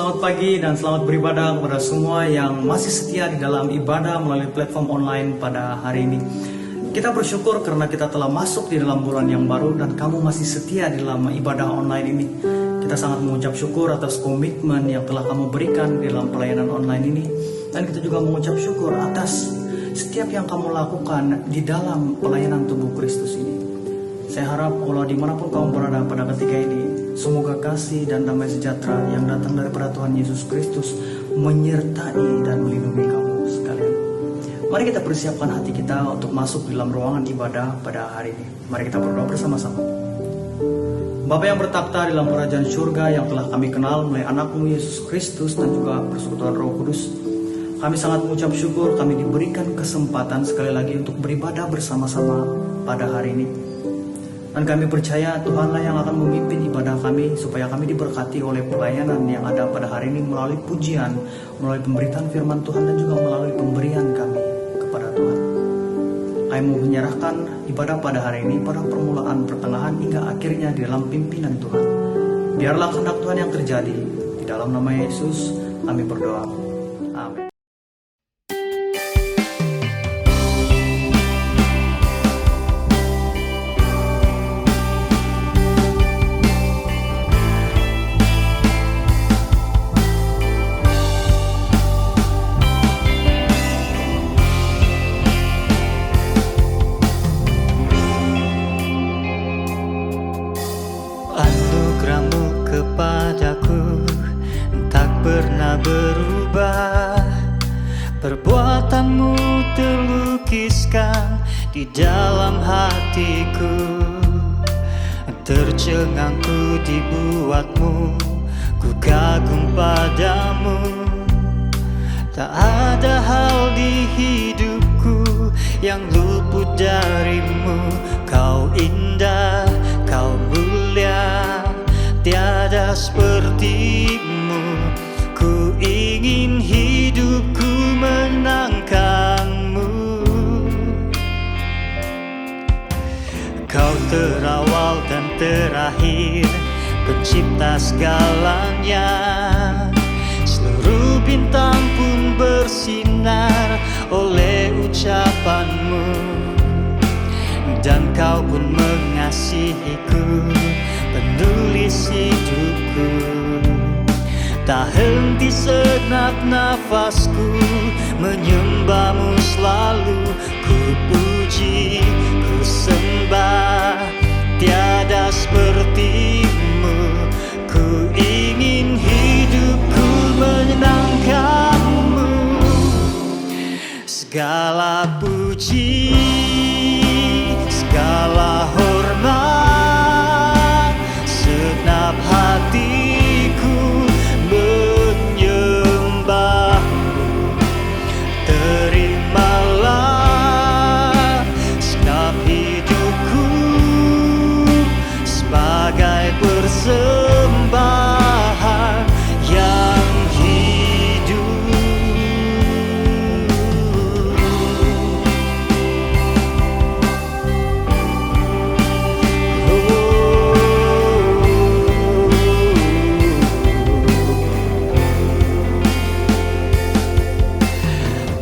selamat pagi dan selamat beribadah kepada semua yang masih setia di dalam ibadah melalui platform online pada hari ini. Kita bersyukur karena kita telah masuk di dalam bulan yang baru dan kamu masih setia di dalam ibadah online ini. Kita sangat mengucap syukur atas komitmen yang telah kamu berikan di dalam pelayanan online ini. Dan kita juga mengucap syukur atas setiap yang kamu lakukan di dalam pelayanan tubuh Kristus ini. Saya harap Allah dimanapun kamu berada pada ketika ini, semoga kasih dan damai sejahtera yang datang daripada Tuhan Yesus Kristus menyertai dan melindungi kamu sekalian. Mari kita persiapkan hati kita untuk masuk dalam ruangan ibadah pada hari ini. Mari kita berdoa bersama-sama. Bapa yang bertakhta dalam kerajaan surga yang telah kami kenal melalui anakmu Yesus Kristus dan juga persekutuan Roh Kudus, kami sangat mengucap syukur kami diberikan kesempatan sekali lagi untuk beribadah bersama-sama pada hari ini. Dan kami percaya Tuhanlah yang akan memimpin ibadah kami supaya kami diberkati oleh pelayanan yang ada pada hari ini melalui pujian, melalui pemberitaan firman Tuhan dan juga melalui pemberian kami kepada Tuhan. Kami mau menyerahkan ibadah pada hari ini pada permulaan, pertengahan hingga akhirnya di dalam pimpinan Tuhan. Biarlah kehendak Tuhan yang terjadi. Di dalam nama Yesus kami berdoa. Amin. Anugerahmu kepadaku tak pernah berubah, perbuatanmu terlukiskan di dalam hatiku. Tercengangku dibuatmu, ku kagum padamu. Tak ada hal di hidupku yang luput darimu. Kau indah, kau mulia, tiada sepertimu. Ku ingin hidupku menangkanmu. Kau terawal dan terakhir, pencipta segalanya. Seluruh bintang pun bersinar oleh ucapanmu. Dan kau pun mengasihiku, penulis hidupku. Tak henti segenap nafasku menyembahmu selalu. Ku puji, ku sembah, tiada sepertimu. Ku ingin hidupku menyenangkanmu. Segala puji, segala hormat, segenap hatiku menyembahmu. Terimalah segenap hidupku sebagai persembahan yang hidup.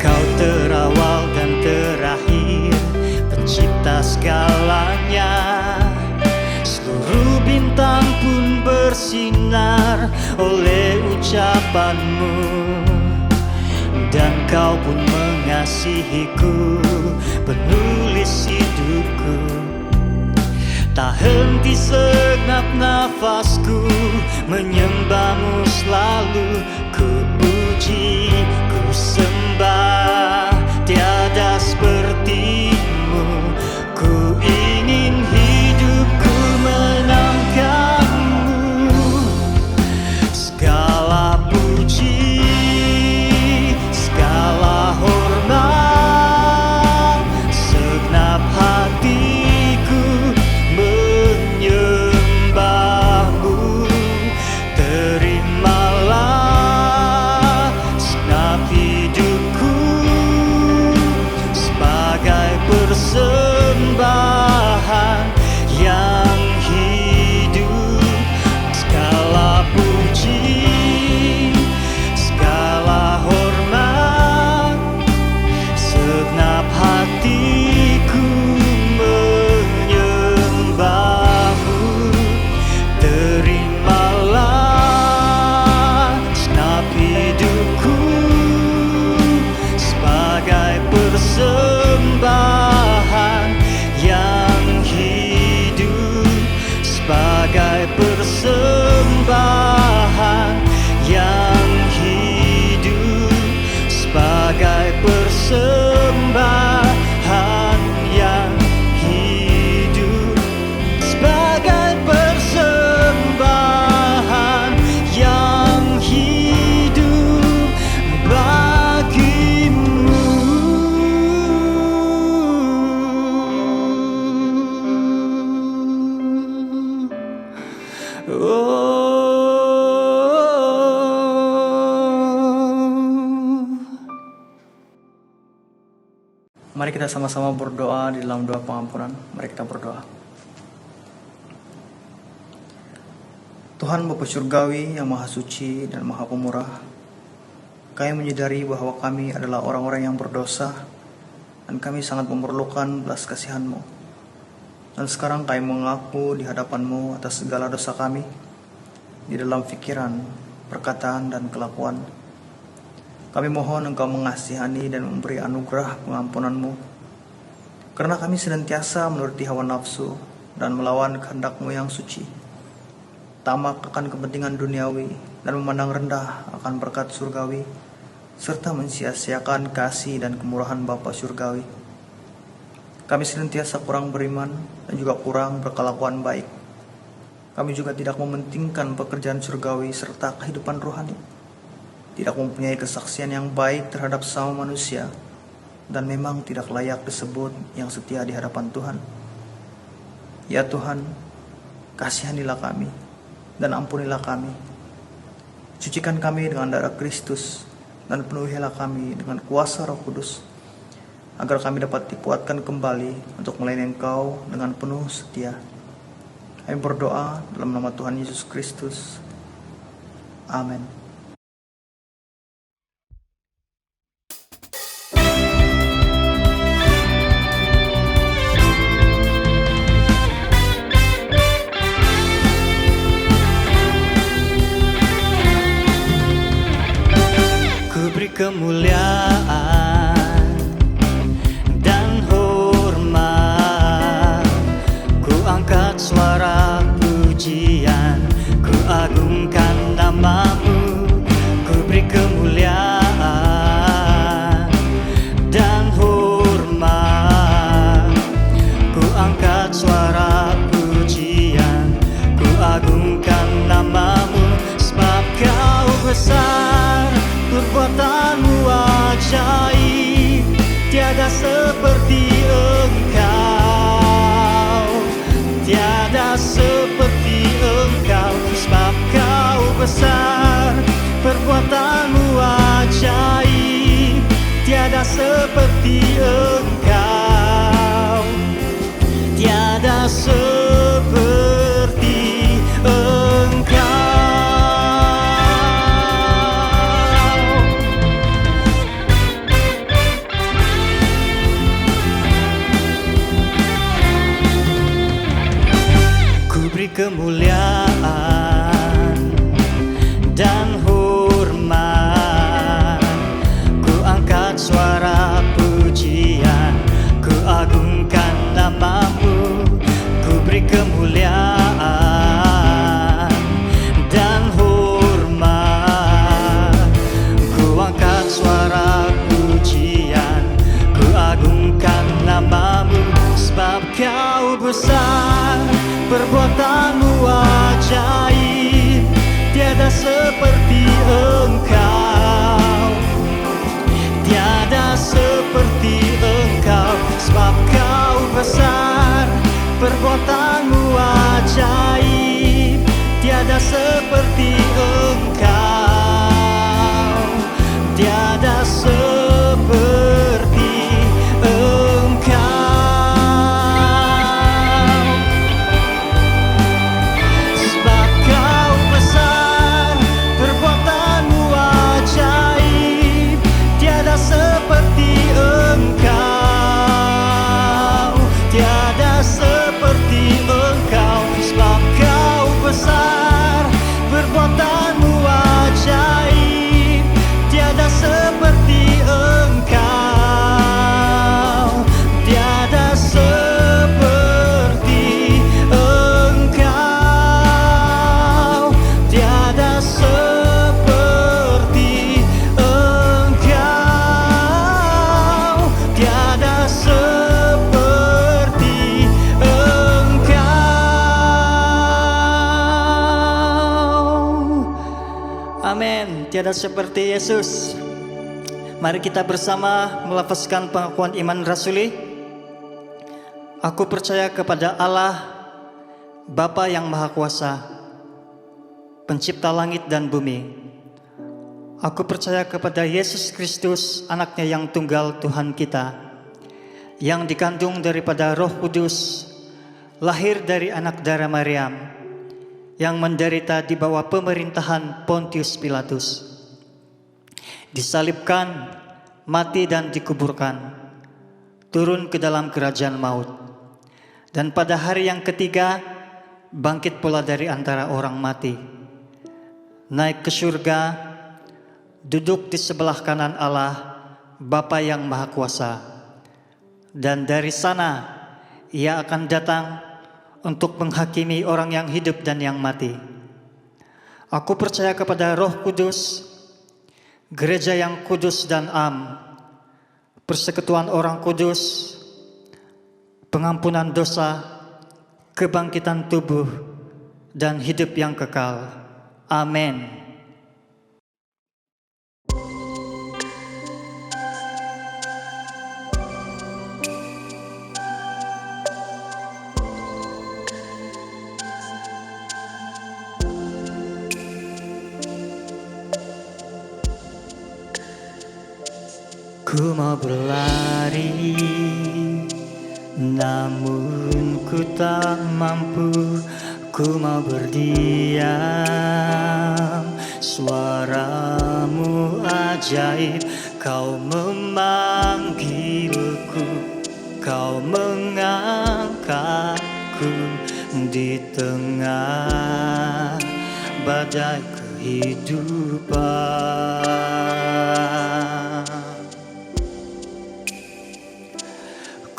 Kau terawal dan terakhir, pencipta segalanya. Seluruh bintang pun bersinar oleh ucapanmu. Dan kau pun mengasihiku, penulis hidupku. Tak henti segenap nafasku menyembahmu selalu. Ku puji, ku sembah, tiada sepertimu. Ku ingin hidupku menangkanmu. Segala puji, segala hormat, segenap hatiku menyembahmu. Terimalah segenap hidup sebagai persembahan yang hidup, sebagai persembahan yang hidup bagimu. Mari kita sama-sama berdoa di dalam doa pengampunan. Mari kita berdoa. Tuhan Bapa Surgawi yang Maha Suci dan Maha Pemurah, kami menyadari bahwa kami adalah orang-orang yang berdosa dan kami sangat memerlukan belas kasihan-Mu. Dan sekarang kami mengaku di hadapan-Mu atas segala dosa kami di dalam pikiran, perkataan, dan kelakuan. Kami mohon Engkau mengasihani dan memberi anugerah pengampunan-Mu, karena kami senantiasa menuruti hawa nafsu dan melawan kehendak-Mu yang suci, tamak akan kepentingan duniawi dan memandang rendah akan berkat surgawi, serta mensia-siakan kasih dan kemurahan Bapa Surgawi. Kami senantiasa kurang beriman dan juga kurang berkelakuan baik. Kami juga tidak mementingkan pekerjaan surgawi serta kehidupan rohani, tidak mempunyai kesaksian yang baik terhadap sesama manusia, dan memang tidak layak disebut yang setia di hadapan Tuhan. Ya Tuhan, kasihanilah kami dan ampunilah kami. Sucikan kami dengan darah Kristus dan penuhilah kami dengan kuasa Roh Kudus, agar kami dapat dikuatkan kembali untuk melayani Engkau dengan penuh setia. Kami berdoa dalam nama Tuhan Yesus Kristus. Amin. Kemuliaan dan hormat, ku angkat suara pujian, ku agungkan nama-Mu. Ku beri kemuliaan dan hormat, ku angkat suara pujian, ku agungkan nama-Mu. Sebab Kau besar, perbuatanmu ajaib, tiada seperti Engkau, tiada seperti Engkau. Sebab Kau besar, perbuatanmu ajaib, tiada seperti Engkau, tiada seperti Engkau. Kemuliaan dan hormat, ku angkat suara pujian, ku agungkan nama-Mu. Ku beri kemuliaan dan hormat, ku angkat suara pujian, ku agungkan nama-Mu. Sebab Kau besar, perbuatanmu ajaib, tiada seperti Engkau, tiada seperti Engkau. Sebab Kau besar, perbuatanmu ajaib, tiada seperti Engkau, tiada seperti Engkau. Seperti Engkau, sebab Kau besar, perbuatan tiada seperti Yesus. Mari kita bersama melafazkan pengakuan iman rasuli. Aku percaya kepada Allah, Bapa yang Maha Kuasa, Pencipta langit dan bumi. Aku percaya kepada Yesus Kristus, anaknya yang tunggal Tuhan kita, yang dikandung daripada Roh Kudus, lahir dari anak darah Maryam, yang menderita di bawah pemerintahan Pontius Pilatus, disalibkan, mati dan dikuburkan, turun ke dalam kerajaan maut, dan pada hari yang ketiga bangkit pula dari antara orang mati, naik ke surga, duduk di sebelah kanan Allah, Bapa yang Maha Kuasa, dan dari sana Ia akan datang untuk menghakimi orang yang hidup dan yang mati. Aku percaya kepada Roh Kudus, gereja yang kudus dan am, persekutuan orang kudus, pengampunan dosa, kebangkitan tubuh, dan hidup yang kekal. Amin. Ku mau berlari, namun ku tak mampu. Ku mau berdiam, suaramu ajaib. Kau memanggilku, kau mengangkatku di tengah badai kehidupan.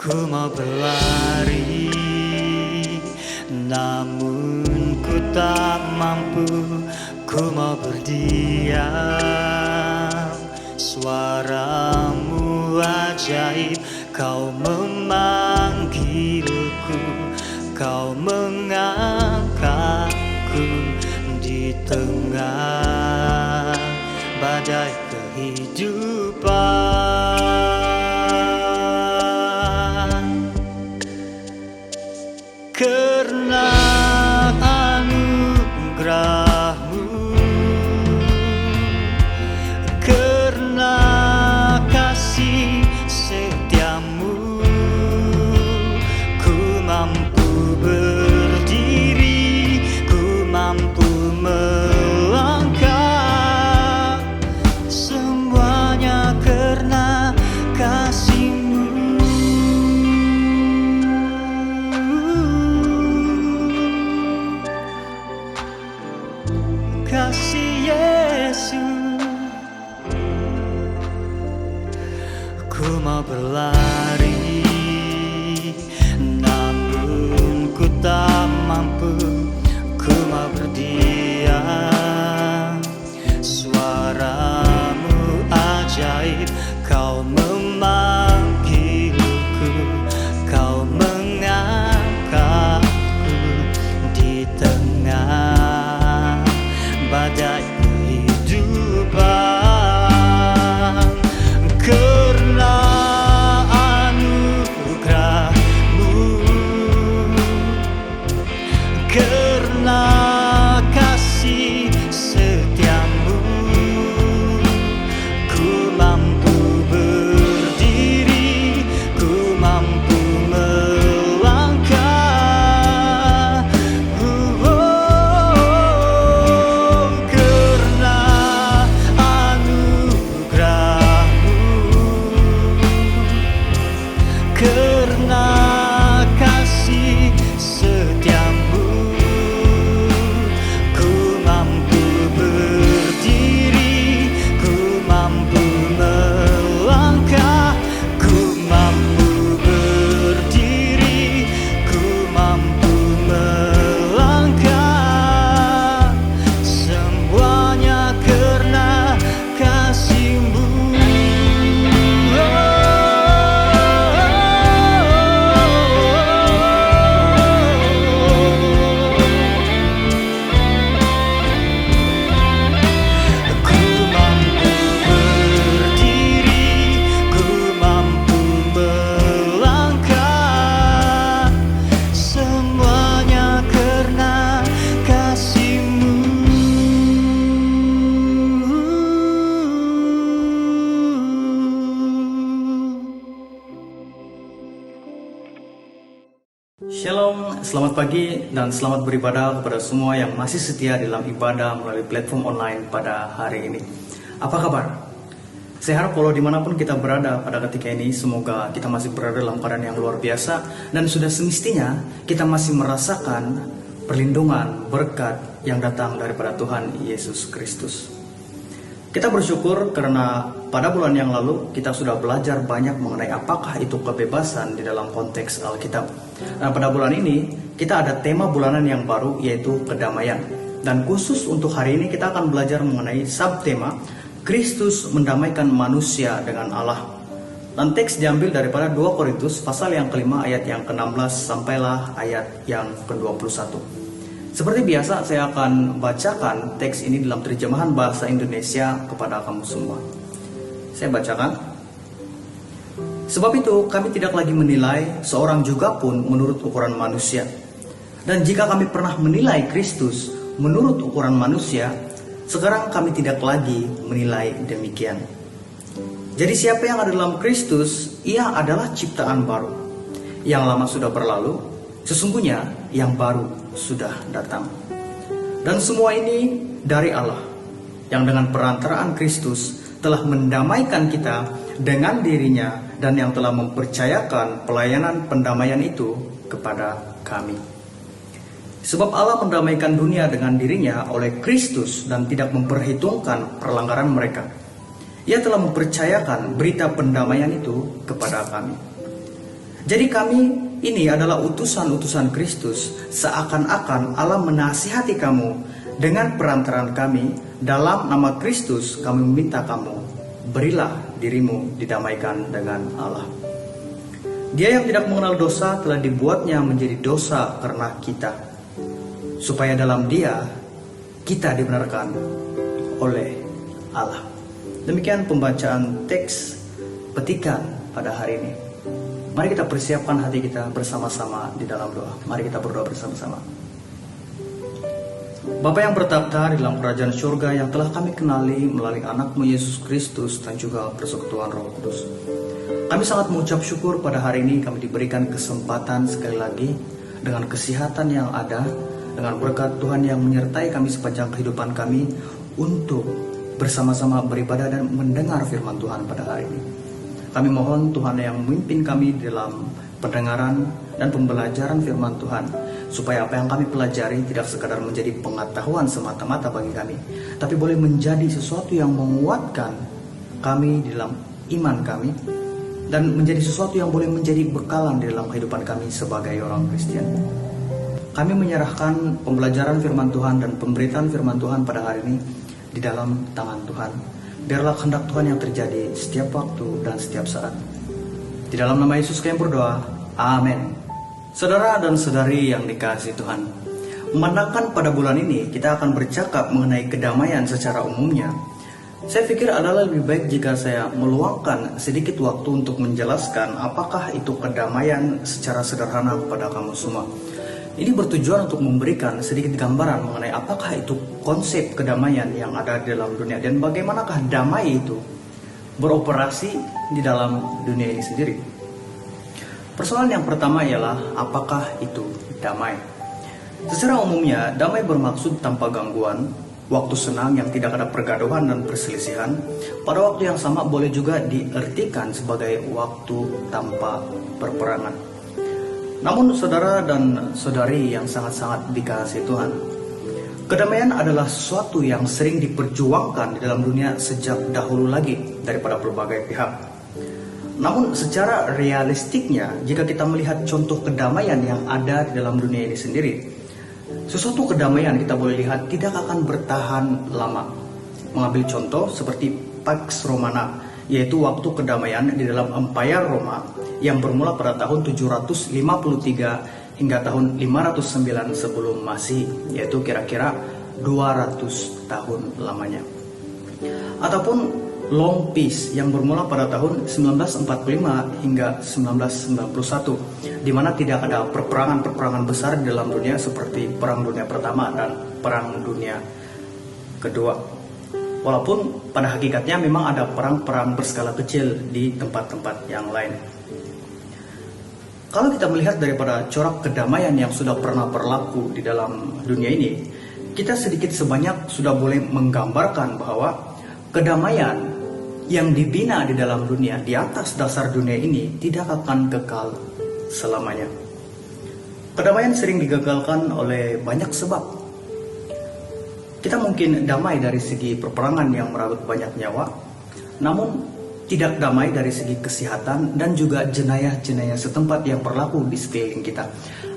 Ku mau berlari, namun ku tak mampu. Ku mau berdiam, suaramu ajaib. Kau memanggilku, kau mengangkatku di tengah badai kehidupan. Karena anugerah-Mu, karena kasih setia-Mu, ku mampu berdiri, ku mampu melangkah. Semuanya karena kasih-Mu. Kasih Yesus. Ku mau berlari, namun ku tak mampu. Ku mau berdiam, suaramu ajaib. Kau memanggilku, kau mengangkatku di tengah badai kehidupan. Karena anugerah-Mu, karena kasih setia-Mu, ku mampu berdiri. Shalom, selamat pagi dan selamat beribadah kepada semua yang masih setia dalam ibadah melalui platform online pada hari ini. Apa kabar? Saya harap kalau dimanapun kita berada pada ketika ini, semoga kita masih berada dalam keadaan yang luar biasa dan sudah semestinya kita masih merasakan perlindungan, berkat yang datang daripada Tuhan Yesus Kristus. Kita bersyukur karena pada bulan yang lalu kita sudah belajar banyak mengenai apakah itu kebebasan di dalam konteks Alkitab. Nah, pada bulan ini kita ada tema bulanan yang baru, yaitu kedamaian. Dan khusus untuk hari ini kita akan belajar mengenai subtema Kristus mendamaikan manusia dengan Allah. Dan teks diambil daripada 2 Korintus pasal yang kelima ayat yang ke-16 sampailah ayat yang ke-21. Seperti biasa, saya akan bacakan teks ini dalam terjemahan bahasa Indonesia kepada kamu semua. Saya bacakan. Sebab itu, kami tidak lagi menilai seorang juga pun menurut ukuran manusia. Dan jika kami pernah menilai Kristus menurut ukuran manusia, sekarang kami tidak lagi menilai demikian. Jadi siapa yang ada dalam Kristus, ia adalah ciptaan baru. Yang lama sudah berlalu, sesungguhnya yang baru sudah datang. Dan semua ini dari Allah, yang dengan perantaraan Kristus telah mendamaikan kita dengan dirinya dan yang telah mempercayakan pelayanan pendamaian itu kepada kami. Sebab Allah mendamaikan dunia dengan dirinya oleh Kristus dan tidak memperhitungkan perlanggaran mereka. Ia telah mempercayakan berita pendamaian itu kepada kami. Jadi kami ini adalah utusan-utusan Kristus, seakan-akan Allah menasihati kamu dengan perantaraan kami. Dalam nama Kristus kami meminta kamu, berilah dirimu didamaikan dengan Allah. Dia yang tidak mengenal dosa telah dibuatnya menjadi dosa karena kita, supaya dalam Dia kita dibenarkan oleh Allah. Demikian pembacaan teks petikan pada hari ini. Mari kita persiapkan hati kita bersama-sama di dalam doa. Mari kita berdoa bersama-sama. Bapa yang bertahta di dalam kerajaan surga yang telah kami kenali melalui anakmu Yesus Kristus dan juga persekutuan Roh Kudus. Kami sangat mengucap syukur pada hari ini kami diberikan kesempatan sekali lagi dengan kesehatan yang ada, dengan berkat Tuhan yang menyertai kami sepanjang kehidupan kami untuk bersama-sama beribadah dan mendengar firman Tuhan pada hari ini. Kami mohon Tuhan yang memimpin kami dalam pendengaran dan pembelajaran firman Tuhan, supaya apa yang kami pelajari tidak sekadar menjadi pengetahuan semata-mata bagi kami, tapi boleh menjadi sesuatu yang menguatkan kami di dalam iman kami, dan menjadi sesuatu yang boleh menjadi bekalan di dalam kehidupan kami sebagai orang Kristen. Kami menyerahkan pembelajaran firman Tuhan dan pemberitaan firman Tuhan pada hari ini di dalam tangan Tuhan. Biarlah kehendak Tuhan yang terjadi setiap waktu dan setiap saat. Di dalam nama Yesus kami berdoa. Amin. Saudara dan saudari yang dikasihi Tuhan, memandangkan pada bulan ini kita akan bercakap mengenai kedamaian secara umumnya. Saya pikir adalah lebih baik jika saya meluangkan sedikit waktu untuk menjelaskan apakah itu kedamaian secara sederhana kepada kamu semua. Ini bertujuan untuk memberikan sedikit gambaran mengenai apakah itu konsep kedamaian yang ada di dalam dunia dan bagaimanakah damai itu beroperasi di dalam dunia ini sendiri. Persoalan yang pertama ialah apakah itu damai. Secara umumnya, damai bermaksud tanpa gangguan, waktu senang yang tidak ada pergaduhan dan perselisihan. Pada waktu yang sama boleh juga diartikan sebagai waktu tanpa perperangan. Namun saudara dan saudari yang sangat-sangat dikasihi Tuhan, kedamaian adalah sesuatu yang sering diperjuangkan di dalam dunia sejak dahulu lagi daripada berbagai pihak. Namun secara realistiknya, jika kita melihat contoh kedamaian yang ada di dalam dunia ini sendiri, sesuatu kedamaian kita boleh lihat tidak akan bertahan lama. Mengambil contoh seperti Pax Romana, yaitu waktu kedamaian di dalam Empire Roma yang bermula pada tahun 753 hingga tahun 509 sebelum Masehi, yaitu kira-kira 200 tahun lamanya. Ataupun Long Peace yang bermula pada tahun 1945 hingga 1991, di mana tidak ada perperangan-perperangan besar di dalam dunia seperti Perang Dunia Pertama dan Perang Dunia Kedua. Walaupun pada hakikatnya memang ada perang-perang berskala kecil di tempat-tempat yang lain. Kalau kita melihat daripada corak kedamaian yang sudah pernah berlaku di dalam dunia ini, kita sedikit sebanyak sudah boleh menggambarkan bahwa kedamaian yang dibina di dalam dunia, di atas dasar dunia ini, tidak akan kekal selamanya. Kedamaian sering digagalkan oleh banyak sebab. Kita mungkin damai dari segi peperangan yang merenggut banyak nyawa, namun tidak damai dari segi kesehatan dan juga jenayah-jenayah setempat yang berlaku di sekeliling kita.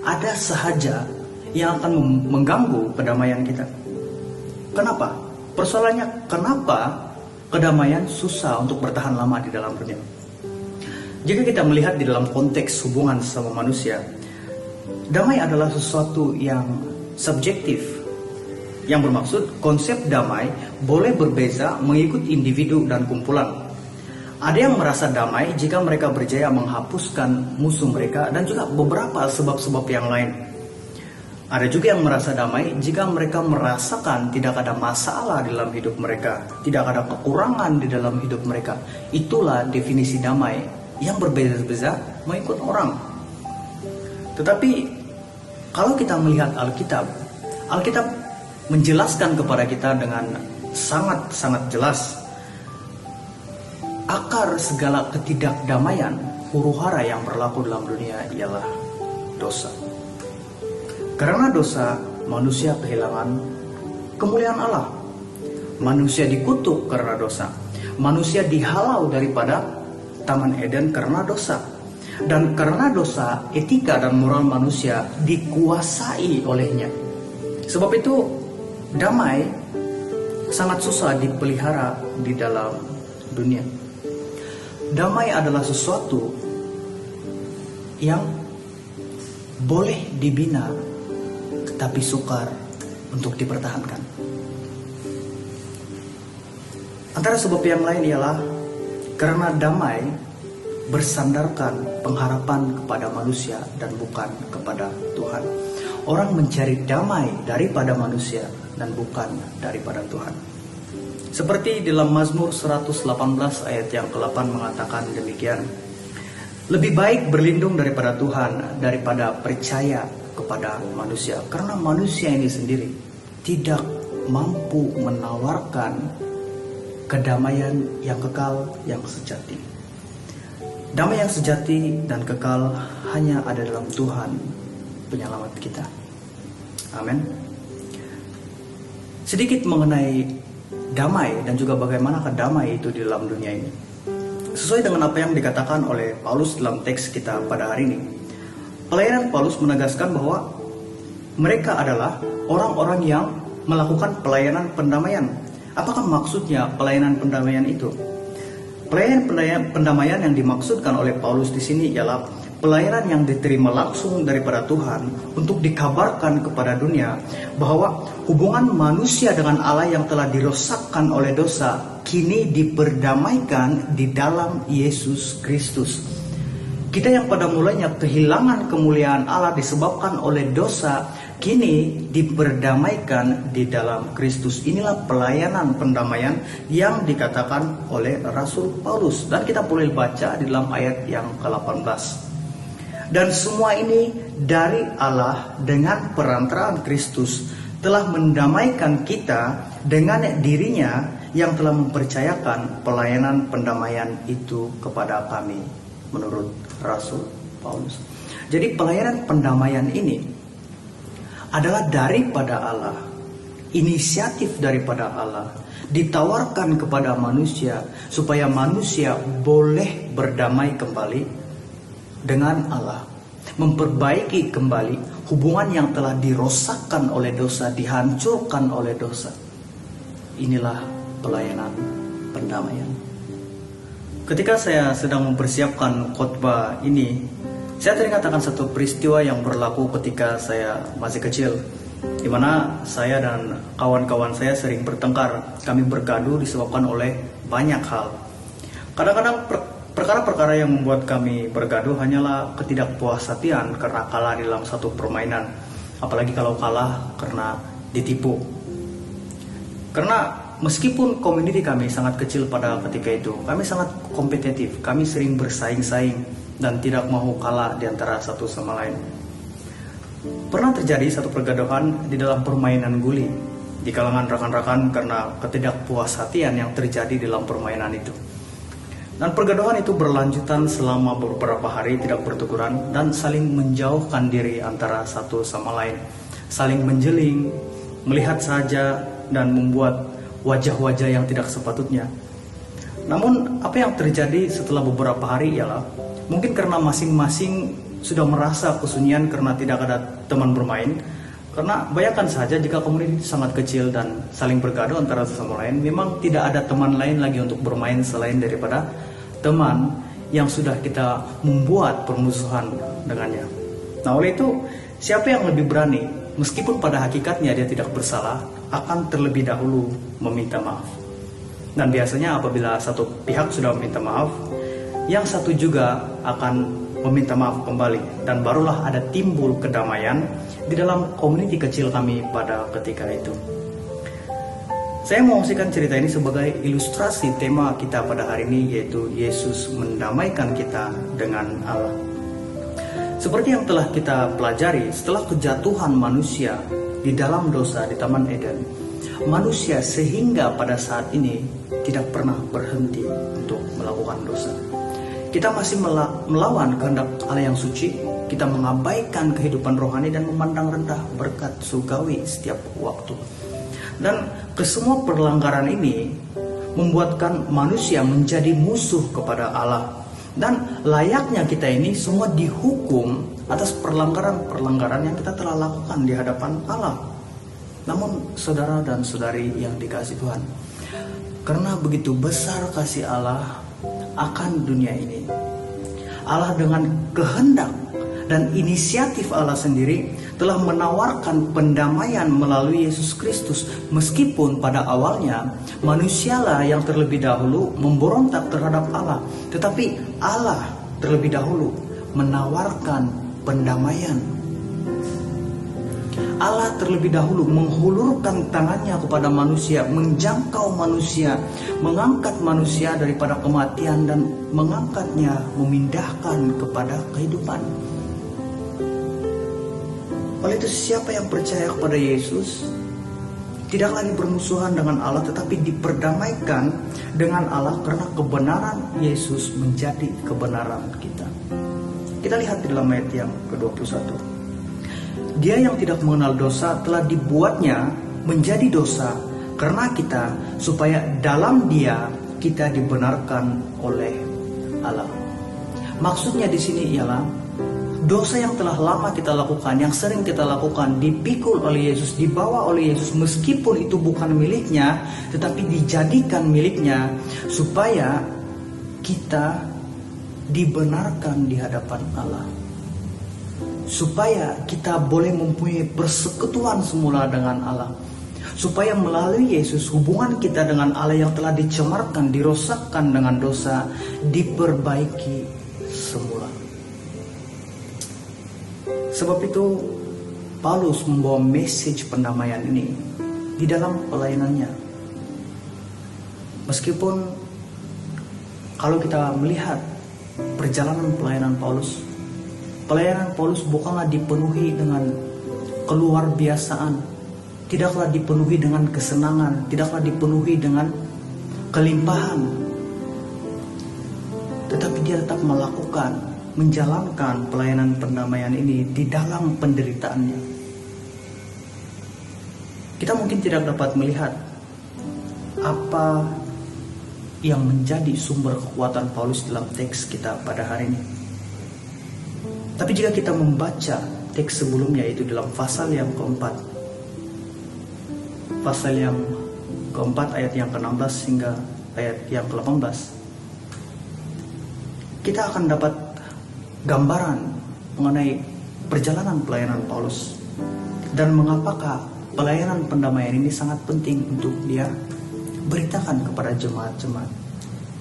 Ada sahaja yang akan mengganggu kedamaian kita. Kenapa? Persoalannya, kenapa kedamaian susah untuk bertahan lama di dalam dunia? Jika kita melihat di dalam konteks hubungan sama manusia, damai adalah sesuatu yang subjektif. Yang bermaksud konsep damai boleh berbeza mengikut individu dan kumpulan. Ada yang merasa damai jika mereka berjaya menghapuskan musuh mereka dan juga beberapa sebab-sebab yang lain. Ada juga yang merasa damai jika mereka merasakan tidak ada masalah dalam hidup mereka, tidak ada kekurangan di dalam hidup mereka. Itulah definisi damai yang berbeda-beda mengikut orang. Tetapi kalau kita melihat Alkitab menjelaskan kepada kita dengan sangat-sangat jelas akar segala ketidakdamaian, huru-hara yang berlaku dalam dunia ialah dosa. Karena dosa, manusia kehilangan kemuliaan Allah. Manusia dikutuk karena dosa. Manusia dihalau daripada Taman Eden karena dosa. Dan karena dosa, etika dan moral manusia dikuasai olehnya. Sebab itu, damai sangat susah dipelihara di dalam dunia. Damai adalah sesuatu yang boleh dibina, tetapi sukar untuk dipertahankan. Antara sebab yang lain ialah karena damai bersandarkan pengharapan kepada manusia dan bukan kepada Tuhan. Orang mencari damai daripada manusia dan bukan daripada Tuhan. Seperti dalam Mazmur 118 ayat yang ke-8 mengatakan demikian. Lebih baik berlindung daripada Tuhan daripada percaya kepada manusia. Karena manusia ini sendiri tidak mampu menawarkan kedamaian yang kekal, yang sejati. Damai yang sejati dan kekal hanya ada dalam Tuhan penyelamat kita. Amin. Sedikit mengenai damai dan juga bagaimana damai itu di dalam dunia ini. Sesuai dengan apa yang dikatakan oleh Paulus dalam teks kita pada hari ini, pelayanan Paulus menegaskan bahwa mereka adalah orang-orang yang melakukan pelayanan pendamaian. Apakah maksudnya pelayanan pendamaian itu? Pelayanan pendamaian yang dimaksudkan oleh Paulus di sini ialah pelayanan yang diterima langsung daripada Tuhan untuk dikabarkan kepada dunia bahwa hubungan manusia dengan Allah yang telah dirosakkan oleh dosa kini diperdamaikan di dalam Yesus Kristus. Kita yang pada mulanya kehilangan kemuliaan Allah disebabkan oleh dosa, kini diperdamaikan di dalam Kristus. Inilah pelayanan pendamaian yang dikatakan oleh Rasul Paulus. Dan kita boleh baca di dalam ayat yang ke-18. Dan semua ini dari Allah dengan perantaraan Kristus telah mendamaikan kita dengan dirinya yang telah mempercayakan pelayanan pendamaian itu kepada kami, menurut Rasul Paulus. Jadi pelayanan pendamaian ini adalah daripada Allah, inisiatif daripada Allah, ditawarkan kepada manusia supaya manusia boleh berdamai kembali dengan Allah, memperbaiki kembali hubungan yang telah dirosakkan oleh dosa, dihancurkan oleh dosa. Inilah pelayanan pendamaian. Ketika saya sedang mempersiapkan khotbah ini, saya teringat akan satu peristiwa yang berlaku ketika saya masih kecil, di mana saya dan kawan-kawan saya sering bertengkar. Kami bergaduh disebabkan oleh banyak hal. Kadang-kadang perkara-perkara yang membuat kami bergaduh hanyalah ketidakpuas hatian karena kalah dalam satu permainan. Apalagi kalau kalah karena ditipu. Karena meskipun community kami sangat kecil pada ketika itu, kami sangat kompetitif, kami sering bersaing-saing dan tidak mau kalah di antara satu sama lain. Pernah terjadi satu pergaduhan di dalam permainan guli di kalangan rekan-rekan karena ketidakpuashatian yang terjadi dalam permainan itu. Dan pergaduhan itu berlanjutan selama beberapa hari tidak berteguran dan saling menjauhkan diri antara satu sama lain. Saling menjeling, melihat saja dan membuat wajah-wajah yang tidak sepatutnya. Namun apa yang terjadi setelah beberapa hari ialah mungkin karena masing-masing sudah merasa kesunyian karena tidak ada teman bermain. Karena bayangkan saja jika komunitas sangat kecil dan saling bergaduh antara satu sama lain, memang tidak ada teman lain lagi untuk bermain selain daripada teman yang sudah kita membuat permusuhan dengannya. Nah, oleh itu, siapa yang lebih berani, meskipun pada hakikatnya dia tidak bersalah, akan terlebih dahulu meminta maaf. Dan biasanya apabila satu pihak sudah meminta maaf, yang satu juga akan meminta maaf kembali, dan barulah ada timbul kedamaian di dalam komuniti kecil kami pada ketika itu. Saya mau mengasihkan cerita ini sebagai ilustrasi tema kita pada hari ini, yaitu Yesus mendamaikan kita dengan Allah. Seperti yang telah kita pelajari, setelah kejatuhan manusia di dalam dosa di Taman Eden, manusia sehingga pada saat ini tidak pernah berhenti untuk melakukan dosa. Kita masih melawan kehendak Allah yang suci, kita mengabaikan kehidupan rohani dan memandang rendah berkat surgawi setiap waktu. Dan kesemua pelanggaran ini membuatkan manusia menjadi musuh kepada Allah. Dan layaknya kita ini semua dihukum atas pelanggaran-pelanggaran yang kita telah lakukan di hadapan Allah. Namun saudara dan saudari yang dikasihi Tuhan, karena begitu besar kasih Allah akan dunia ini, Allah dengan kehendak dan inisiatif Allah sendiri telah menawarkan pendamaian melalui Yesus Kristus. Meskipun pada awalnya manusialah yang terlebih dahulu memberontak terhadap Allah, tetapi Allah terlebih dahulu menawarkan pendamaian. Allah terlebih dahulu menghulurkan tangannya kepada manusia, menjangkau manusia, mengangkat manusia daripada kematian dan mengangkatnya, memindahkan kepada kehidupan. Oleh itu, siapa yang percaya kepada Yesus tidak lagi bermusuhan dengan Allah, tetapi diperdamaikan dengan Allah karena kebenaran Yesus menjadi kebenaran kita. Kita lihat di dalam ayat yang ke-21. Dia yang tidak mengenal dosa telah dibuatnya menjadi dosa karena kita, supaya dalam Dia kita dibenarkan oleh Allah. Maksudnya di sini ialah dosa yang telah lama kita lakukan, yang sering kita lakukan, dipikul oleh Yesus, dibawa oleh Yesus, meskipun itu bukan miliknya, tetapi dijadikan miliknya supaya kita dibenarkan di hadapan Allah. Supaya kita boleh mempunyai persekutuan semula dengan Allah. Supaya melalui Yesus hubungan kita dengan Allah yang telah dicemarkan, dirosakkan dengan dosa, diperbaiki semula. Sebab itu Paulus membawa message pendamaian ini di dalam pelayanannya. Meskipun kalau kita melihat perjalanan pelayanan Paulus bukanlah dipenuhi dengan keluar biasaan, tidaklah dipenuhi dengan kesenangan, tidaklah dipenuhi dengan kelimpahan, tetapi dia tetap menjalankan pelayanan pendamaian ini di dalam penderitaannya. Kita mungkin tidak dapat melihat apa yang menjadi sumber kekuatan Paulus dalam teks kita pada hari ini. Tapi jika kita membaca teks sebelumnya, yaitu dalam pasal yang keempat ayat yang ke-16 hingga ayat yang ke-18, kita akan dapat gambaran mengenai perjalanan pelayanan Paulus dan mengapakah pelayanan pendamaian ini sangat penting untuk dia beritakan kepada jemaat-jemaat.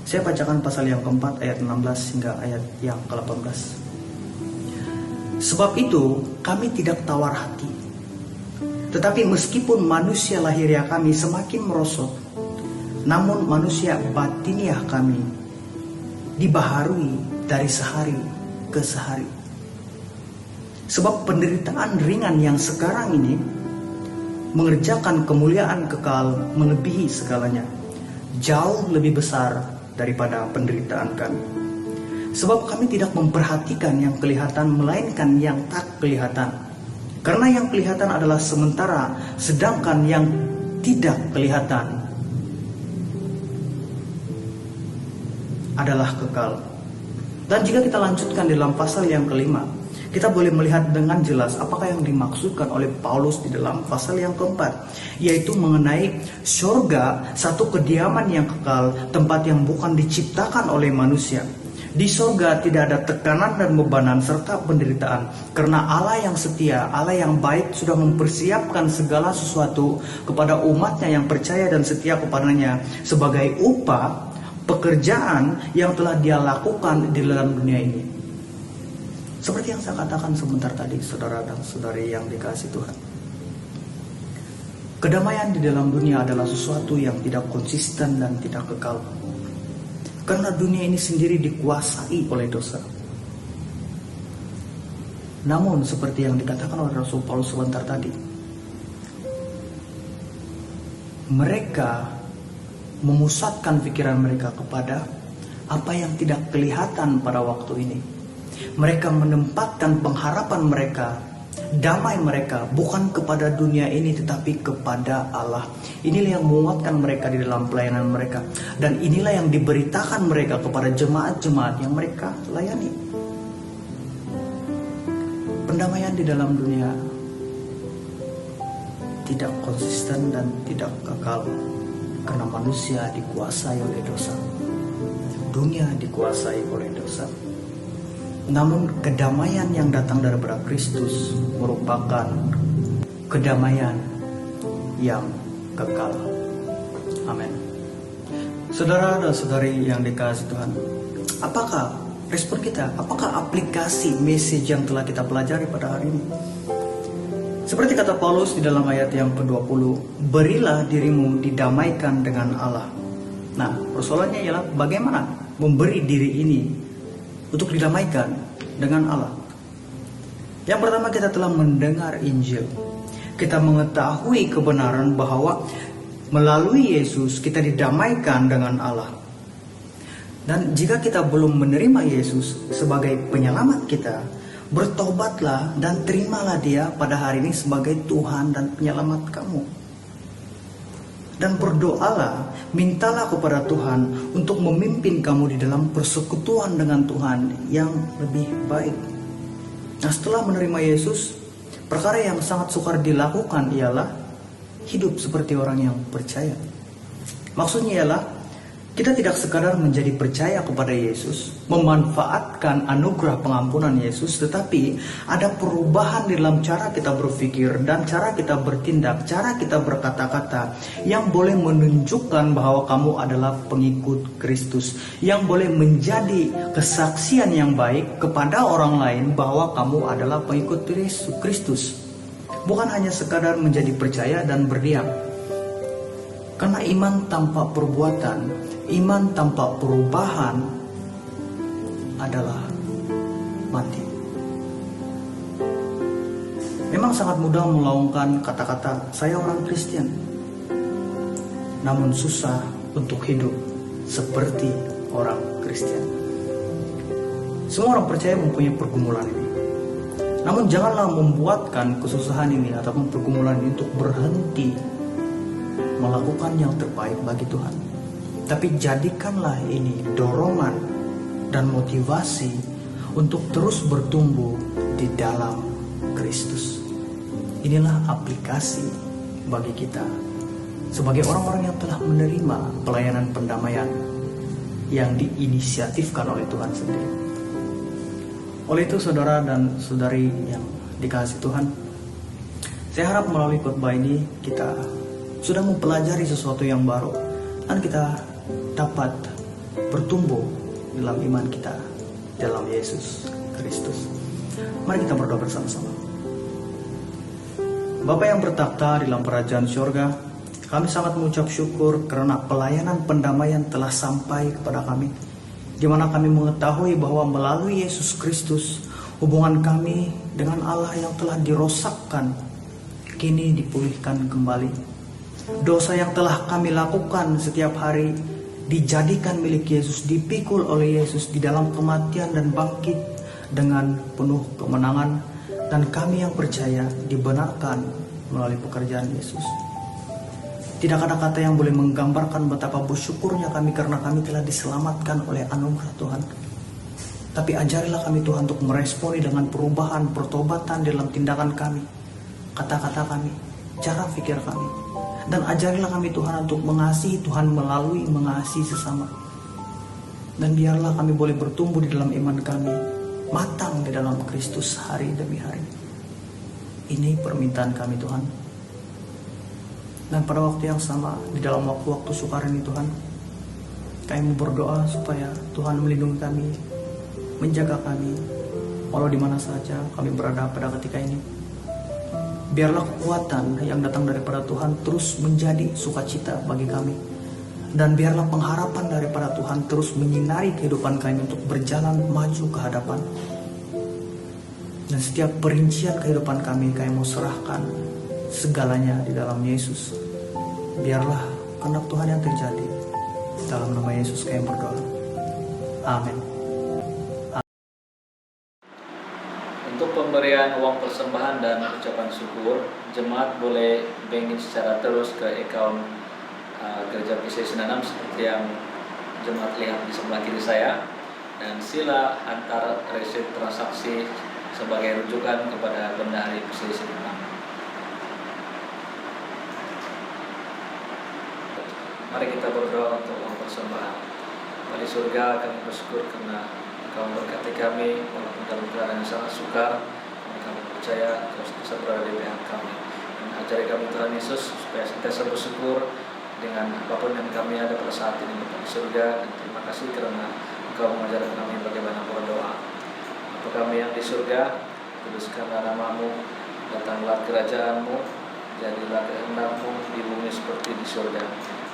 Saya bacakan pasal yang keempat ayat 16 hingga ayat yang ke-18. Sebab itu kami tidak tawar hati, tetapi meskipun manusia lahiriah kami semakin merosot, namun manusia batiniah kami dibaharui dari sehari ke sehari. Sebab penderitaan ringan yang sekarang ini mengerjakan kemuliaan kekal melebihi segalanya, jauh lebih besar daripada penderitaan kami. Sebab kami tidak memperhatikan yang kelihatan, melainkan yang tak kelihatan. Karena yang kelihatan adalah sementara, sedangkan yang tidak kelihatan adalah kekal. Dan jika kita lanjutkan dalam pasal yang kelima, kita boleh melihat dengan jelas apakah yang dimaksudkan oleh Paulus di dalam pasal yang keempat, yaitu mengenai surga, satu kediaman yang kekal, tempat yang bukan diciptakan oleh manusia. Di surga tidak ada tekanan dan bebanan serta penderitaan, karena Allah yang setia, Allah yang baik sudah mempersiapkan segala sesuatu kepada umatnya yang percaya dan setia kepadanya sebagai upah pekerjaan yang telah Dia lakukan di dalam dunia ini. Seperti yang saya katakan sebentar tadi, saudara dan saudari yang dikasihi Tuhan. Kedamaian di dalam dunia adalah sesuatu yang tidak konsisten dan tidak kekal. Karena dunia ini sendiri dikuasai oleh dosa. Namun seperti yang dikatakan oleh Rasul Paulus sebentar tadi, mereka memusatkan pikiran mereka kepada apa yang tidak kelihatan pada waktu ini. Mereka menempatkan pengharapan mereka, damai mereka bukan kepada dunia ini tetapi kepada Allah. Inilah yang menguatkan mereka di dalam pelayanan mereka, dan inilah yang diberitakan mereka kepada jemaat-jemaat yang mereka layani. Pendamaian di dalam dunia tidak konsisten dan tidak kekal, karena manusia dikuasai oleh dosa. Dunia dikuasai oleh dosa. Namun kedamaian yang datang daripada Kristus merupakan kedamaian yang kekal. Amin. Saudara dan saudari yang dikasihi Tuhan, apakah respon kita? Apakah aplikasi message yang telah kita pelajari pada hari ini? Seperti kata Paulus di dalam ayat yang ke-20, berilah dirimu didamaikan dengan Allah. Nah, persoalannya ialah bagaimana memberi diri ini untuk didamaikan dengan Allah. Yang pertama, kita telah mendengar Injil. Kita mengetahui kebenaran bahwa melalui Yesus kita didamaikan dengan Allah. Dan jika kita belum menerima Yesus sebagai penyelamat kita, bertobatlah dan terimalah Dia pada hari ini sebagai Tuhan dan penyelamat kamu. Dan berdoalah, mintalah kepada Tuhan untuk memimpin kamu di dalam persekutuan dengan Tuhan yang lebih baik. Nah, setelah menerima Yesus, perkara yang sangat sukar dilakukan ialah hidup seperti orang yang percaya. Maksudnya ialah kita tidak sekadar menjadi percaya kepada Yesus, memanfaatkan anugerah pengampunan Yesus, tetapi ada perubahan di dalam cara kita berpikir dan cara kita bertindak, cara kita berkata-kata yang boleh menunjukkan bahwa kamu adalah pengikut Kristus, yang boleh menjadi kesaksian yang baik kepada orang lain bahwa kamu adalah pengikut Kristus. Bukan hanya sekadar menjadi percaya dan berdiam. Karena iman tanpa perbuatan, iman tanpa perubahan adalah mati. Memang sangat mudah melaungkan kata-kata saya orang Kristen, namun susah untuk hidup seperti orang Kristen. Semua orang percaya mempunyai pergumulan ini. Namun janganlah membuatkan kesusahan ini ataupun pergumulan ini untuk berhenti melakukan yang terbaik bagi Tuhan. Tapi jadikanlah ini dorongan dan motivasi untuk terus bertumbuh di dalam Kristus. Inilah aplikasi bagi kita sebagai orang-orang yang telah menerima pelayanan pendamaian yang diinisiatifkan oleh Tuhan sendiri. Oleh itu, saudara dan saudari yang dikasihi Tuhan, saya harap melalui khotbah ini kita sudah mempelajari sesuatu yang baru dan kita dapat bertumbuh dalam iman kita dalam Yesus Kristus. Mari kita berdoa bersama-sama. Bapa yang bertakhta di dalam kerajaan surga, Kami sangat mengucap syukur karena pelayanan pendamaian telah sampai kepada kami, di mana kami mengetahui bahwa melalui Yesus Kristus, hubungan kami dengan Allah yang telah dirosakkan kini dipulihkan kembali. Dosa yang telah kami lakukan setiap hari dijadikan milik Yesus, dipikul oleh Yesus di dalam kematian dan bangkit dengan penuh kemenangan, dan kami yang percaya dibenarkan melalui pekerjaan Yesus. Tidak ada kata yang boleh menggambarkan betapa bersyukurnya kami karena kami telah diselamatkan oleh anugerah Tuhan. Tapi ajarilah kami Tuhan untuk meresponi dengan perubahan, pertobatan dalam tindakan kami, kata-kata kami, cara pikir kami. Dan ajarilah kami Tuhan untuk mengasihi Tuhan melalui mengasihi sesama. Dan biarlah kami boleh bertumbuh di dalam iman kami, matang di dalam Kristus hari demi hari. Ini permintaan kami Tuhan. Dan pada waktu yang sama, di dalam waktu-waktu sukar ini Tuhan, kami mau berdoa supaya Tuhan melindungi kami, menjaga kami, walau di mana saja kami berada pada ketika ini. Biarlah kekuatan yang datang daripada Tuhan terus menjadi sukacita bagi kami. Dan biarlah pengharapan daripada Tuhan terus menyinari kehidupan kami untuk berjalan maju ke hadapan. Dan setiap perincian kehidupan kami mau serahkan segalanya di dalam Yesus. Biarlah kehendak Tuhan yang terjadi. Dalam nama Yesus kami berdoa. Amin. Untuk pemberian uang persembahan dan ucapan syukur, jemaat boleh banking secara terus ke account Gereja PCI 96 seperti yang jemaat lihat di sebelah kiri saya, dan sila antar resit transaksi sebagai rujukan kepada bendahari PCI 96. Mari kita berdoa untuk uang persembahan. Bapa di surga, kami bersyukur karena Engkau memberkati kami walaupun dalam keadaan yang sangat sukar. Kami percaya Engkau bisa berada di pihak kami. Dan ajari kami Tuhan Yesus supaya sentiasa bersyukur dengan apapun yang kami ada pada saat ini Bapa di surga. Dan terima kasih karena Engkau mengajarkan kami bagaimana berdoa. Bapa kami yang di surga, kuduskanlah nama-Mu, datanglah kerajaan-Mu, jadilah kehendak-Mu di bumi seperti di surga.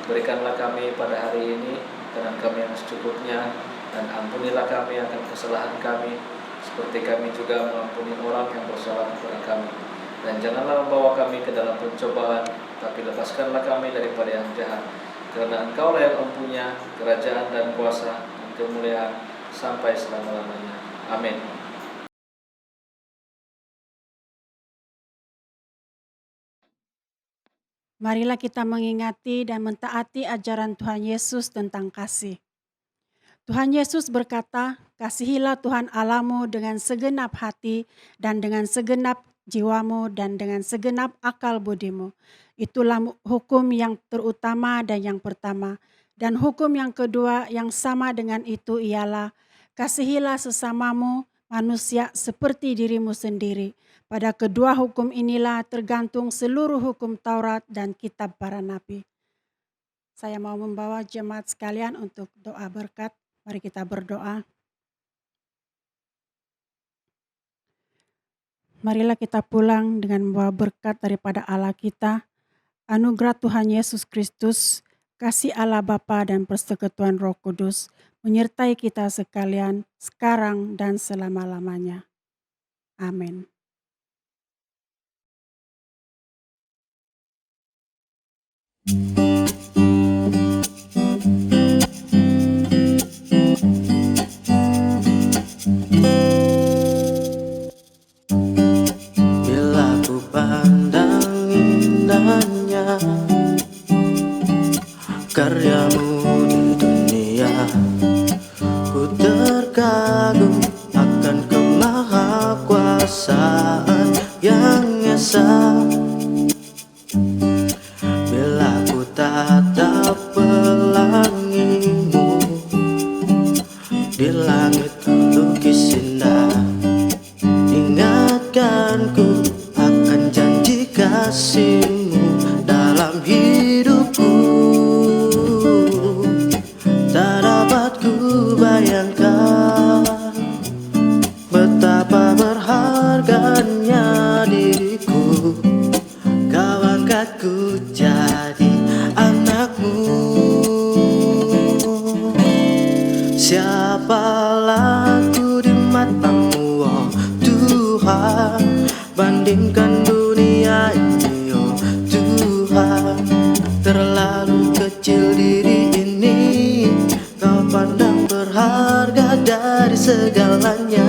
Berikanlah kami pada hari ini makanan kami yang secukupnya, dan ampunilah kami akan kesalahan kami, seperti kami juga mengampuni orang yang bersalah kepada kami. Dan janganlah membawa kami ke dalam pencobaan, tapi lepaskanlah kami daripada yang jahat. Karena Engkaulah yang mempunyai kerajaan dan kuasa dan kemuliaan sampai selama-lamanya. Amin. Marilah kita mengingati dan mentaati ajaran Tuhan Yesus tentang kasih. Tuhan Yesus berkata, "Kasihilah Tuhan Allahmu dengan segenap hati dan dengan segenap jiwamu dan dengan segenap akal budimu." Itulah hukum yang terutama dan yang pertama. Dan hukum yang kedua yang sama dengan itu ialah, "Kasihilah sesamamu manusia seperti dirimu sendiri." Pada kedua hukum inilah tergantung seluruh hukum Taurat dan kitab para nabi. Saya mau membawa jemaat sekalian untuk doa berkat. Mari kita berdoa. Marilah kita pulang dengan membawa berkat daripada Allah kita, anugerah Tuhan Yesus Kristus, kasih Allah Bapa dan persekutuan Roh Kudus menyertai kita sekalian sekarang dan selama-lamanya. Amin. Bila ku pandang indahnya karyamu di dunia, ku terkagum akan kemahakuasaan yang esa. Bila ku tatap pelangimu di langit lukis indah, ingatkanku akan janji kasihmu dalam hidupku. Tak dapat ku bayangkan betapa berharganya diriku bandingkan dunia ini, oh Tuhan. Terlalu kecil diri ini, Kau pandang berharga dari segalanya.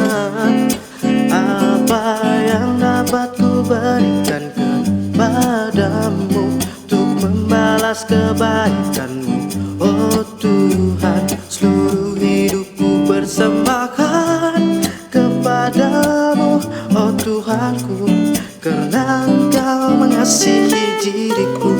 Apa yang dapat ku berikan kepadamu untuk membalas kebaikanmu, oh Tuhan. Seluruh hidupku persembahkan kepadamu, oh Tuhanku, karena Engkau mengasihi diriku.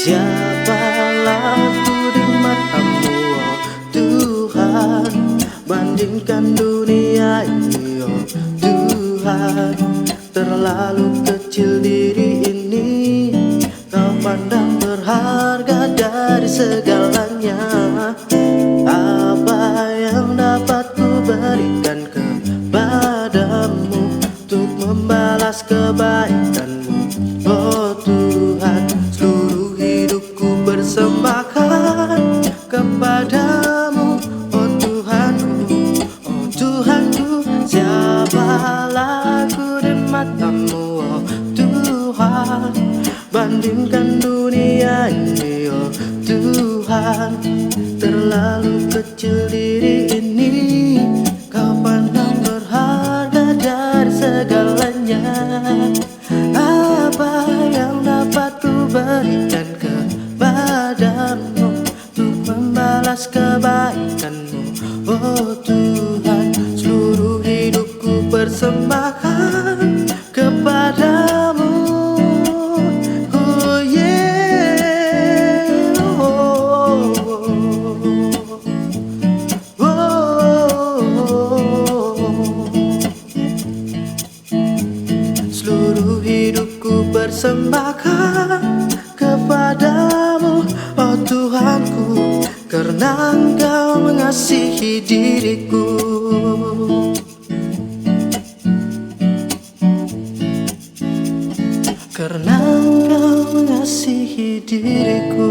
Siapalah aku di matamu, oh Tuhan, bandingkan dunia ini, oh Tuhan. Terlalu kecil diri ini, Kau pandang berharga dari segalanya. Apa yang dapat ku berikan kepadamu untuk membalas kebaikanmu, oh Tuhan. Seluruh hidupku persembahkan kepadamu, oh Tuhanku, oh Tuhanku. Siapalah aku di matamu, oh Tuhan, bandingkan dunia ini, oh Tuhan. Terlalu kecil diri ini, Kau pandang berharga dari segalanya. Apa yang dapat ku berikan kepadamu untuk membalas kebaikanmu, oh Tuhan. Seluruh hidupku persembahkan kepadamu, oh yeah, oh, oh, oh. Seluruh hidupku persembahkan kepadamu, oh Tuhanku, karena Engkau mengasihi diriku. Karena Engkau mengasihi diriku.